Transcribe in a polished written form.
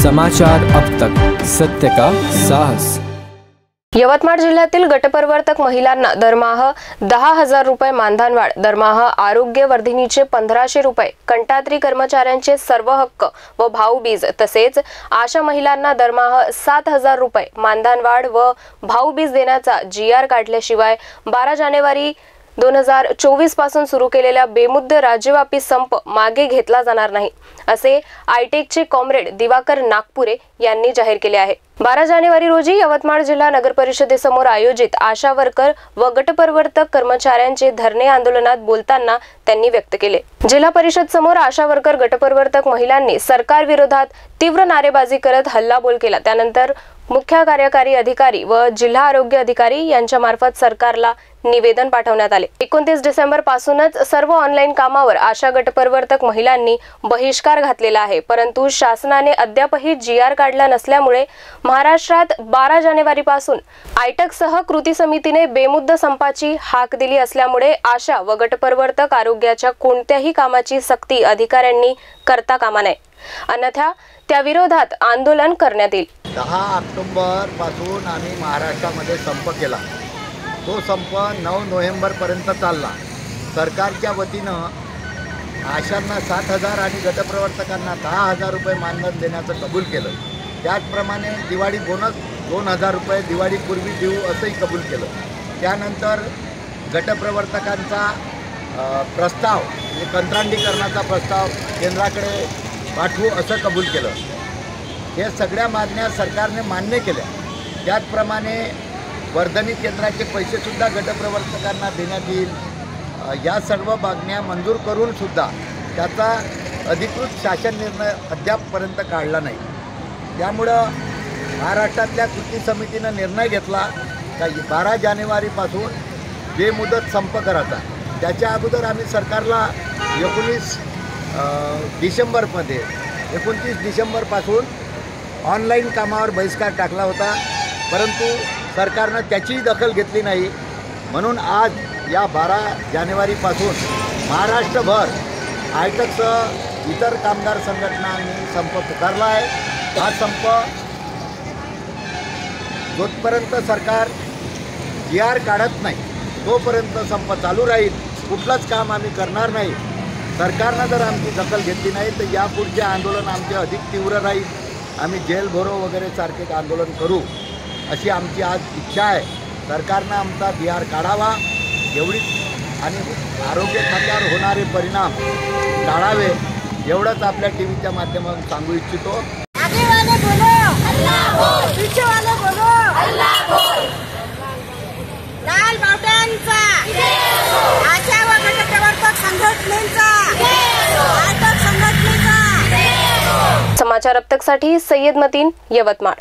समाचार अब तक, सत्य का साहस। यवतमाळ जिल्ह्यातील गटप्रवर्तक महिलांना दरमहा 10,000 रुपये मानधनवाढ, दरमहा आरोग्यवर्धिनीचे 1,500 रुपये, कंटात्री कर्मचाऱ्यांचे सर्व हक्क व भाऊबीज तसेच आशा महिलांना दरमहा 7,000 रुपये मानधनवाढ व भाऊबीज देण्याचा GR काढल्याशिवाय 12 जानेवारी 2024 पासून सुरू केलेला बेमुदत राज्यव्यापी संप मागे घेतला जाणार नाही, असे आयटेकचे कॉम्रेड दिवाकर नागपुरे यांनी जाहीर केले आहे। 12 जानेवारी रोजी यवतमाळ जिल्हा नगर परिषदेसमोर आयोजित आशा वर्कर व गटप्रवर्तक कर्मचाऱ्यांचे धरणे आंदोलनात बोलताना त्यांनी व्यक्त केले। जिल्हा परिषद समोर आशा वर्कर गटप्रवर्तक महिलांनी सरकार विरोधात तीव्र नारेबाजी करत हल्लाबोल केला। त्यानंतर मुख्य कार्यकारी अधिकारी व जिल्हा आरोग्य अधिकारी यांच्या मार्फत सरकारला निवेदन पाठवण्यात आले। 29 डिसेंबर पासूनच सर्व ऑनलाईन कामावर आशा गटप्रवर्तक महिलांनी बहिष्कार घातलेला आहे, परंतु शासनाने अद्यापही GR काढला नसल्यामुळे महाराष्ट्रात 12 जानेवारी पासून आयटकसह कृती समितीने बेमुदत संपाची हाक दिली असल्यामुळे आशा व गटप्रवर्तक आरोग्याच्या कोणत्याही कामाची सक्ती अधिकाऱ्यांनी करता कामा नये, अन्यथा त्या विरोधात आंदोलन करण्यात येईल। 10 ऑक्टोबर पासून आम्ही महाराष्ट्रामध्ये संप केला। तो संप 9 नोव्हेंबर पर्यंत चालला। सरकारच्या वतीनं आशांना 7,000 आणि गटप्रवर्तकांना 10,000 रुपये मानधन देण्याचं कबूल केलं। त्याचप्रमाणे दिवाळी बोनस 2,000 रुपये दिवाळीपूर्वी देऊ असंही कबूल केलं। त्यानंतर गटप्रवर्तकांचा प्रस्ताव म्हणजे कंत्राटीकरणाचा प्रस्ताव केंद्राकडे पाठवू असं कबूल केलं। हे सगळ्या मागण्या सरकारने मान्य केल्या। त्याचप्रमाणे वर्धनी केंद्राचे पैसेसुद्धा गटप्रवर्तकांना देण्यात येईल। या सर्व मागण्या मंजूर करूनसुद्धा त्याचा अधिकृत शासन निर्णय अद्यापपर्यंत काढला नाही। त्यामुळं महाराष्ट्रातल्या कृती समितीनं निर्णय घेतला की 12 जानेवारीपासून बेमुदत संप करायचा। त्याच्या अगोदर आम्ही सरकारला 29 डिसेंबरपासून ऑनलाईन कामावर बहिष्कार टाकला होता, परंतु सरकारनं त्याचीही दखल घेतली नाही। म्हणून आज या 12 जानेवारीपासून महाराष्ट्रभर आयटकसह इतर कामगार संघटनांनी संप पुकारला आहे। हा संप जोपर्यंत सरकार GR काढत नाही तोपर्यंत संप चालू राहील। कुठलंच काम आम्ही करणार नाही। सरकारनं जर आमची दखल घेतली नाही तर यापुढचे आंदोलन आमचे अधिक तीव्र राहील। आम्ही जेल भरो वगैरे सारखे आंदोलन करू अशी आमची आज इच्छा आहे। सरकारनं आमचा GR काढावा एवढीच आणि आरोग्य खात्यावर होणारे परिणाम टाळावे एवढंच आपल्या टीव्हीच्या माध्यमातून सांगू इच्छितो। समाचार अब तक साठी सय्यद मतीन, यवतमाळ।